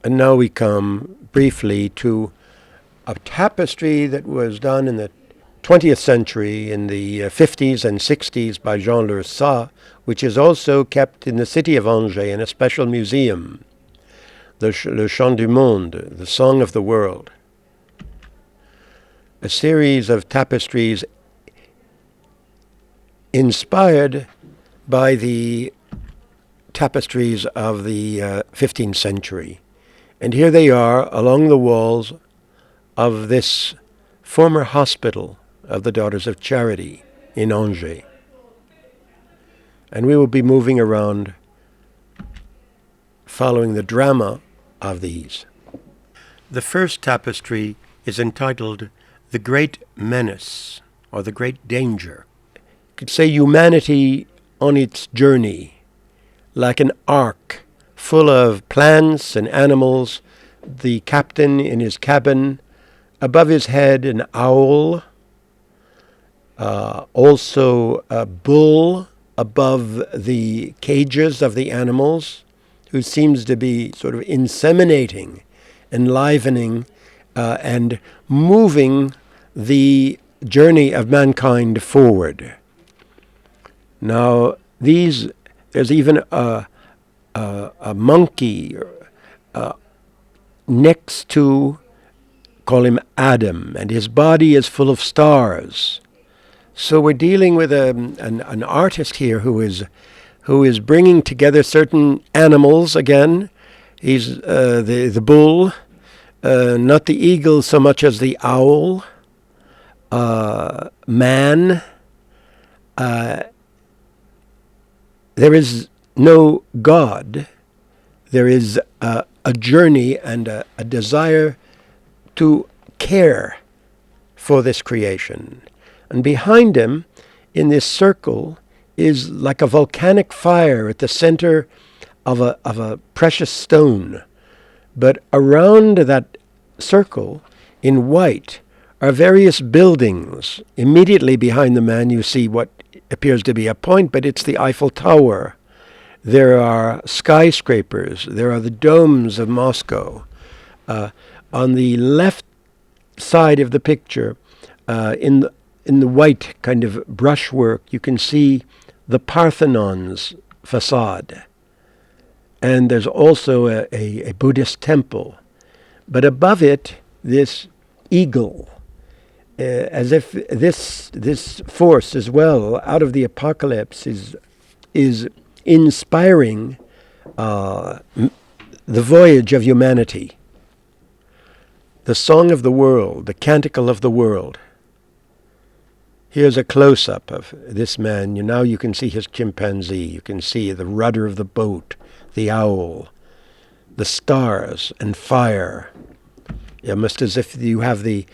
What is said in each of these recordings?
And now we come briefly to a tapestry that was done in the 20th century, in the 50s and 60s by Jean Lurcat, which is also kept in the city of Angers in a special museum, le Chant du Monde, the Song of the World. A series of tapestries inspired by the tapestries of the 15th century. And here they are along the walls of this former hospital of the Daughters of Charity in Angers. And we will be moving around following the drama of these. The first tapestry is entitled The Great Menace, or The Great Danger. You could say humanity on its journey, like an ark full of plants and animals, the captain in his cabin, above his head an owl, also a bull above the cages of the animals, who seems to be sort of inseminating, enlivening, and moving the journey of mankind forward. Now, there's even a monkey next to, call him Adam, and his body is full of stars. So we're dealing with an artist here who is bringing together certain animals again. He's the bull, not the eagle so much as the owl, man. There is no God. There is a journey and a desire to care for this creation. And behind him, in this circle, is like a volcanic fire at the center of a precious stone. But around that circle, in white, are various buildings. Immediately behind the man, you see what appears to be a point, but it's the Eiffel Tower. There are skyscrapers. There are the domes of Moscow. On the left side of the picture, in the white kind of brushwork, you can see the Parthenon's facade. And there's also a Buddhist temple. But above it, this eagle, as if this force as well, out of the apocalypse, is inspiring the voyage of humanity. The song of the world, the canticle of the world. Here's a close-up of this man. Now you can see his chimpanzee. You can see the rudder of the boat, the owl, the stars and fire. Almost as if you have the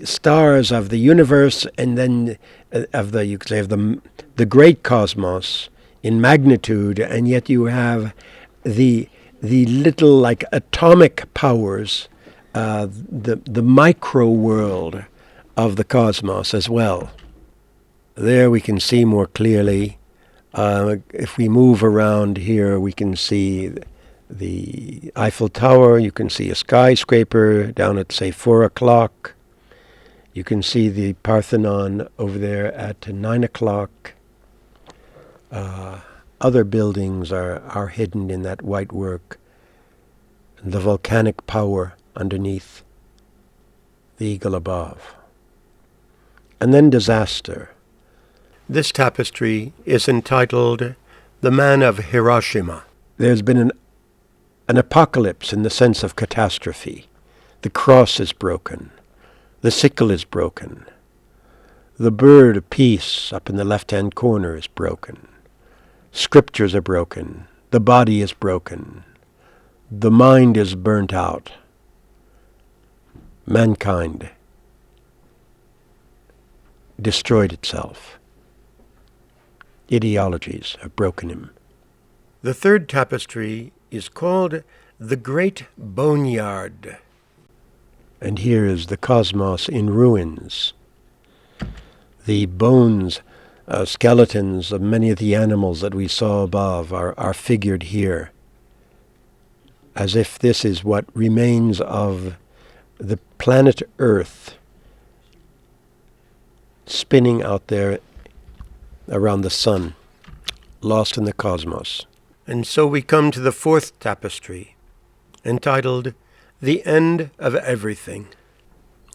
stars of the universe, and then you could say of the great cosmos in magnitude, and yet you have the little like atomic powers, the micro world of the cosmos as well. There we can see more clearly. If we move around here, we can see the Eiffel Tower. You can see a skyscraper down at, say, 4 o'clock. You can see the Parthenon over there at 9 o'clock. Other buildings are hidden in that white work. The volcanic power underneath, the eagle above. And then disaster. This tapestry is entitled The Man of Hiroshima. There's been an apocalypse in the sense of catastrophe. The cross is broken. The sickle is broken. The bird of peace up in the left-hand corner is broken. Scriptures are broken. The body is broken. The mind is burnt out. Mankind destroyed itself. Ideologies have broken him. The third tapestry is called The Great Boneyard. And here is the cosmos in ruins. The bones, skeletons of many of the animals that we saw above are figured here. as if this is what remains of the planet Earth spinning out there around the sun, lost in the cosmos. And so we come to the fourth tapestry, entitled The End of Everything.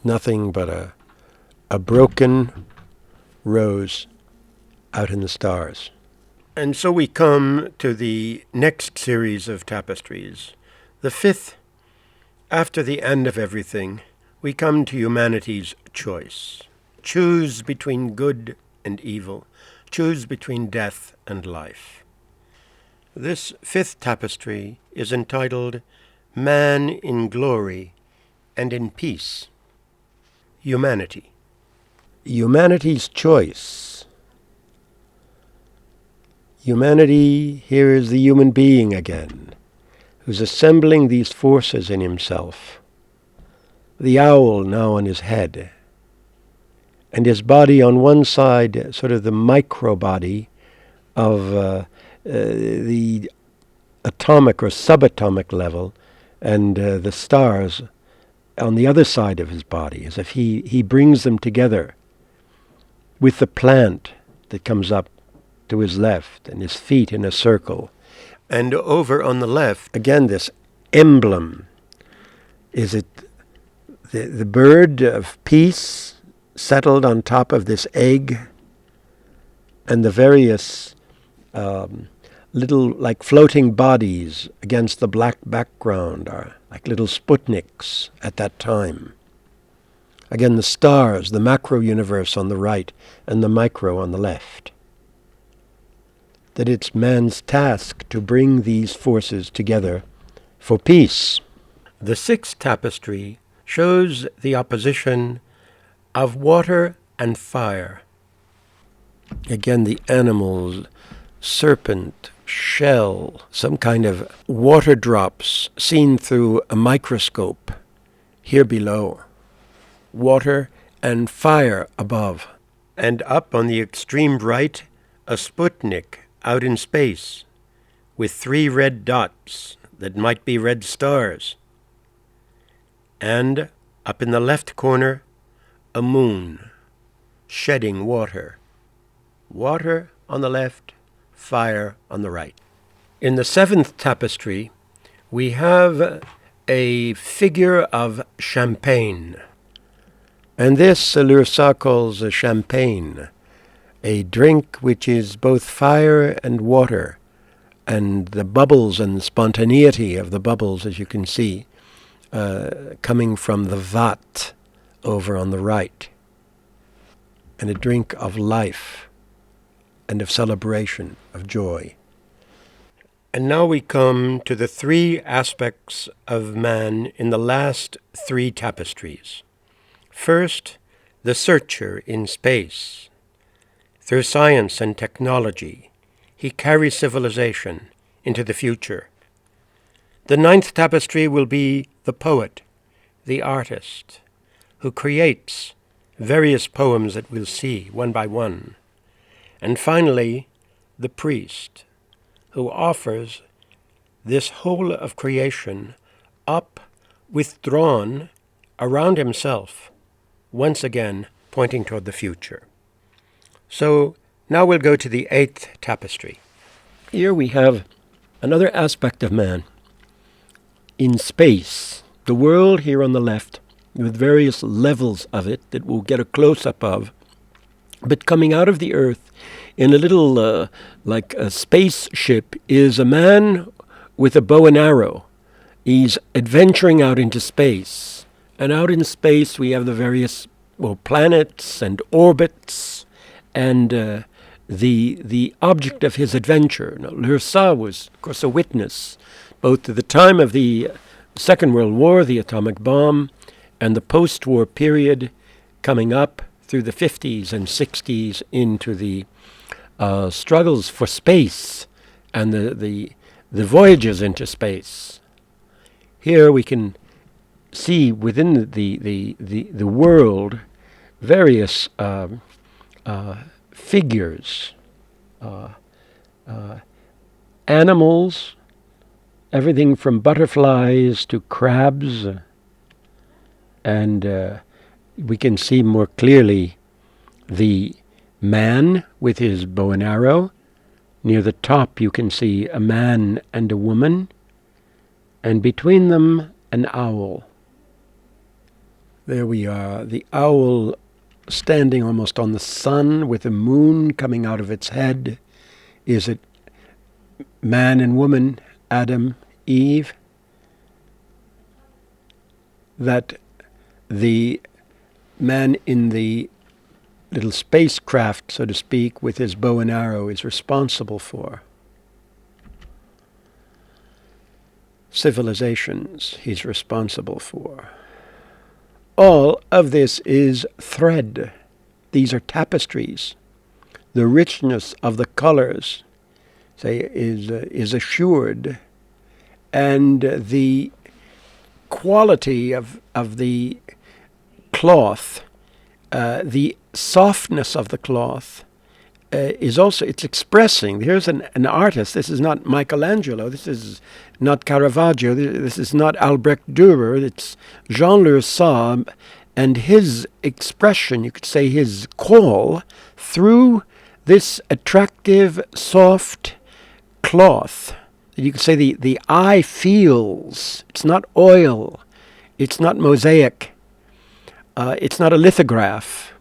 Nothing but a broken rose out in the stars. And so we come to the next series of tapestries. The fifth, after the end of everything, we come to humanity's choice. Choose between good and evil. Choose between death and life. This fifth tapestry is entitled Man in Glory and in Peace. Humanity. Humanity's choice. Humanity, here is the human being again, who's assembling these forces in himself. The owl now on his head, and his body on one side, sort of the micro-body of the atomic or subatomic level, and the stars on the other side of his body, as if he brings them together with the plant that comes up to his left, and his feet in a circle. And over on the left, again, this emblem. Is it the bird of peace settled on top of this egg, and the various little, like floating bodies against the black background are like little Sputniks at that time. Again, the stars, the macro universe on the right, and the micro on the left. That it's man's task to bring these forces together for peace. The sixth tapestry shows the opposition of water and fire. Again, the animals, serpent, shell, some kind of water drops seen through a microscope here below. Water and fire above. And up on the extreme right, a Sputnik out in space with 3 red dots that might be red stars. And up in the left corner, a moon shedding water. Water on the left, fire on the right. In the seventh tapestry, we have a figure of champagne. And this Lurcat calls a champagne, a drink which is both fire and water, and the bubbles and the spontaneity of the bubbles, as you can see, coming from the vat over on the right, and a drink of life and of celebration, of joy. And now we come to the 3 aspects of man in the last 3 tapestries. First, the searcher in space. Through science and technology, he carries civilization into the future. The 9th tapestry will be the poet, the artist, who creates various poems that we'll see one by one. And finally, the priest, who offers this whole of creation up, withdrawn around himself, once again pointing toward the future. So now we'll go to the 8th tapestry. Here we have another aspect of man in space. The world here on the left, with various levels of it that we'll get a close-up of, but coming out of the earth in a little, like a spaceship, is a man with a bow and arrow. He's adventuring out into space. And out in space we have the various planets and orbits, and the object of his adventure. Now, Lurcat was, of course, a witness both to the time of the Second World War, the atomic bomb, and the post-war period coming up through the 50s and 60s into the struggles for space and the voyages into space. Here we can see within the world various figures, animals everything from butterflies to crabs, and we can see more clearly the man with his bow and arrow. Near the top you can see a man and a woman, and between them an owl. There we are, the owl standing almost on the sun with the moon coming out of its head. Is it man and woman, Adam, Eve? That the man in the little spacecraft, so to speak, with his bow and arrow is responsible for. Civilizations he's responsible for. All of this is thread. These are tapestries. The richness of the colors, say, is assured, and the quality of the cloth, the softness of the cloth, is also, it's expressing. Here's an artist. This is not Michelangelo. This is not Caravaggio. This is not Albrecht Dürer. It's Jean Lurcat, and his expression, you could say his call, through this attractive, soft cloth. You could say the eye feels. It's not oil. It's not mosaic. It's not a lithograph.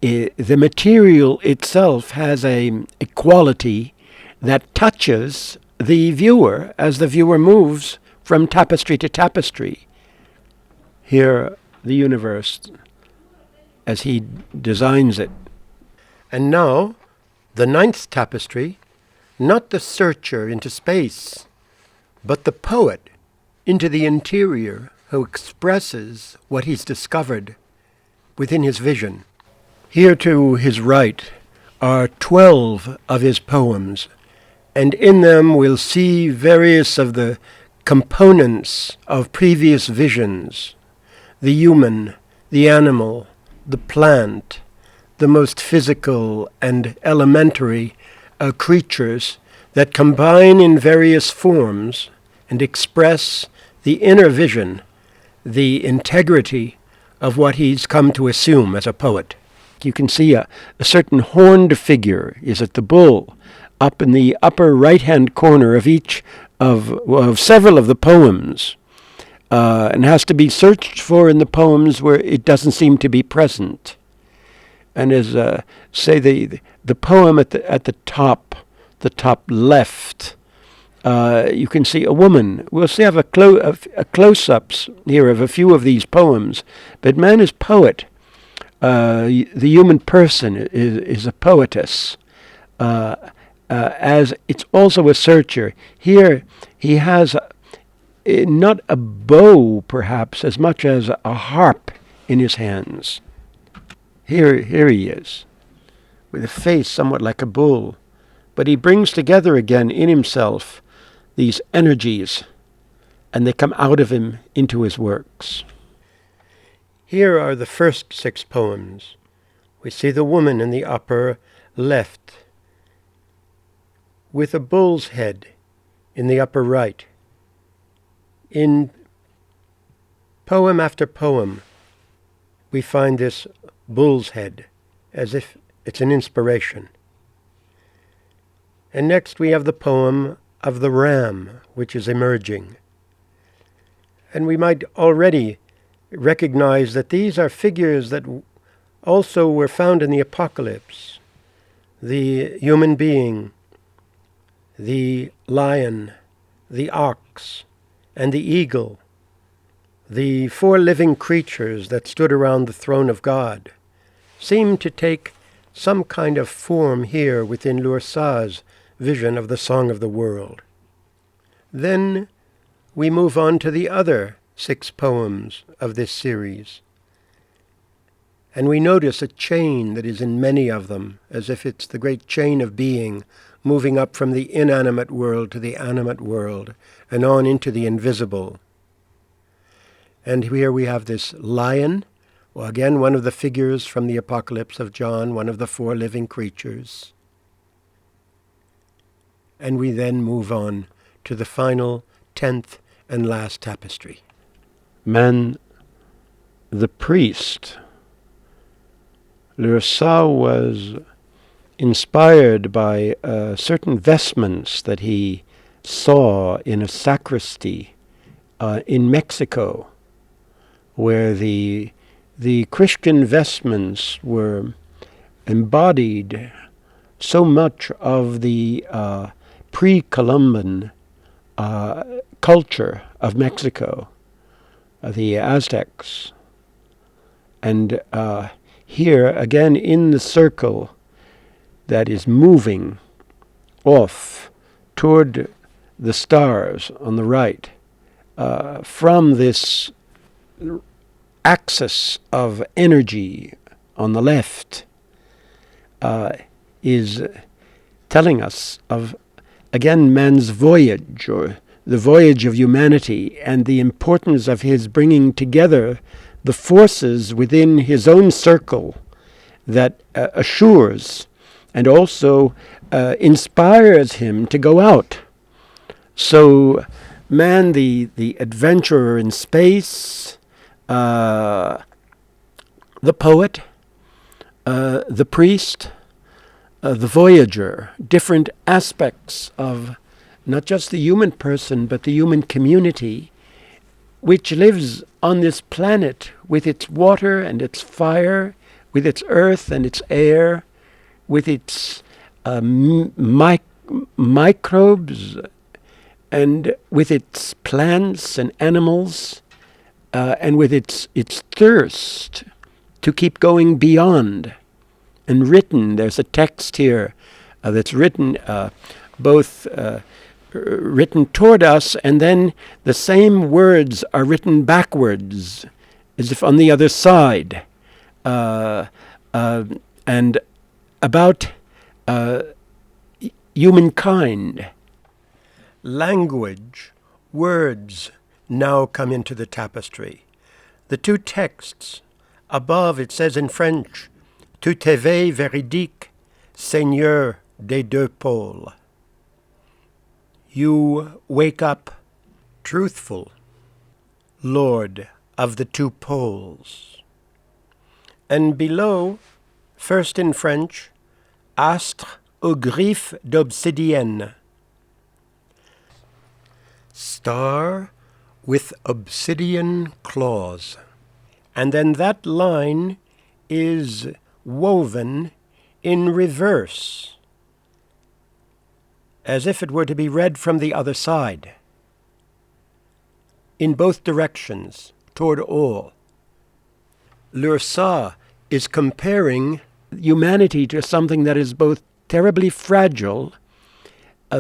The material itself has a quality that touches the viewer as the viewer moves from tapestry to tapestry. Here, the universe as he designs it. And now, the 9th tapestry, not the searcher into space, but the poet into the interior who expresses what he's discovered within his vision. Here to his right are 12 of his poems, and in them we'll see various of the components of previous visions: the human, the animal, the plant, the most physical and elementary creatures that combine in various forms and express the inner vision, the integrity of what he's come to assume as a poet. You can see a certain horned figure. Is it the bull? Up in the upper right-hand corner of each of several of the poems, and has to be searched for in the poems where it doesn't seem to be present. And as say the poem at the top left, you can see a woman. We'll see have a close-ups here of a few of these poems. But man is poet. The human person is a poetess, as it's also a searcher. Here he has not a bow, perhaps, as much as a harp in his hands. Here he is, with a face somewhat like a bull, but he brings together again in himself these energies, and they come out of him into his works. Here are the first 6 poems. We see the woman in the upper left, with a bull's head in the upper right. In poem after poem, we find this bull's head, as if it's an inspiration. And next we have the poem of the ram, which is emerging. And we might already recognize that these are figures that also were found in the Apocalypse. The human being, the lion, the ox, and the eagle, the 4 living creatures that stood around the throne of God, seem to take some kind of form here within Lurcat's vision of the Song of the World. Then we move on to the other 6 poems of this series, and we notice a chain that is in many of them, as if it's the great chain of being moving up from the inanimate world to the animate world and on into the invisible. And here we have this lion, well, again, one of the figures from the Apocalypse of John, one of the 4 living creatures. And we then move on to the final 10th and last tapestry. Man, the priest. Lurcat was inspired by certain vestments that he saw in a sacristy in Mexico, where the Christian vestments were embodied so much of the pre-Columban culture of Mexico, the Aztecs. And here, again, in the circle that is moving off toward the stars on the right, from this axis of energy on the left, is telling us of, again, man's voyage, or the voyage of humanity, and the importance of his bringing together the forces within his own circle that assures and also inspires him to go out. So man, the adventurer in space, the poet, the priest, the voyager, different aspects of not just the human person, but the human community, which lives on this planet with its water and its fire, with its earth and its air, with its microbes, and with its plants and animals, and with its thirst to keep going beyond. And written, there's a text here that's written both written toward us, and then the same words are written backwards, as if on the other side, and about humankind. Language, words, now come into the tapestry. The two texts, above it says in French, Tu t'éveilles véridique, Seigneur des deux pôles. You wake up truthful, Lord of the two poles. And below, first in French, Astre aux griffes d'obsidienne. Star with obsidian claws. And then that line is woven in reverse, as if it were to be read from the other side, in both directions, toward all. Lurcat is comparing humanity to something that is both terribly fragile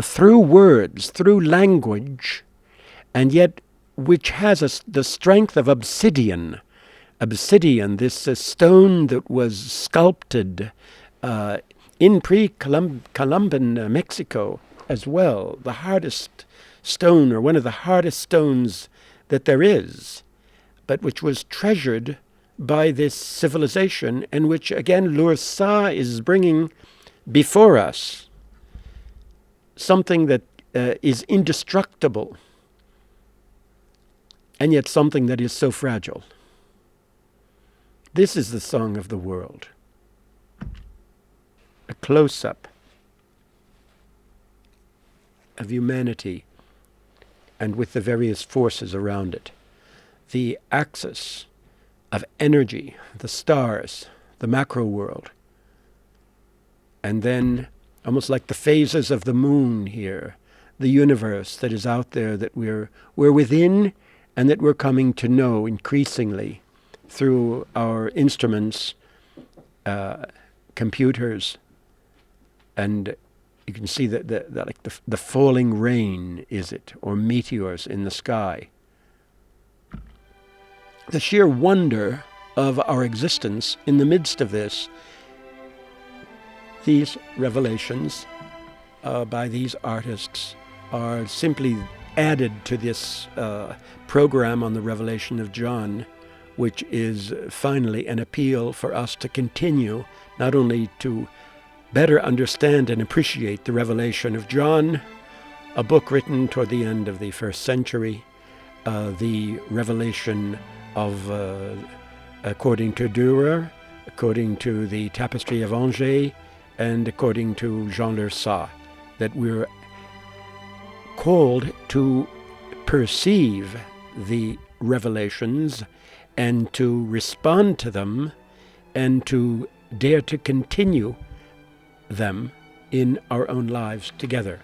through words, through language, and yet which has the strength of obsidian. Obsidian, this stone that was sculpted in pre-Columban Mexico as well, the hardest stone, or one of the hardest stones that there is, but which was treasured by this civilization, and which, again, Lurcat is bringing before us something that is indestructible, and yet something that is so fragile. This is the song of the world. A close-up of humanity, and with the various forces around it. The axis of energy, the stars, the macro world. And then, almost like the phases of the moon here, the universe that is out there that we're within, and that we're coming to know increasingly through our instruments, computers, and you can see that the falling rain, is it, or meteors in the sky. The sheer wonder of our existence in the midst of this. These revelations by these artists are simply added to this program on the Revelation of John, which is finally an appeal for us to continue not only to better understand and appreciate the revelation of John, a book written toward the end of the first century, the revelation of, according to Dürer, according to the Tapestry of Angers, and according to Jean Lurcat, that we're called to perceive the revelations and to respond to them and to dare to continue them in our own lives together.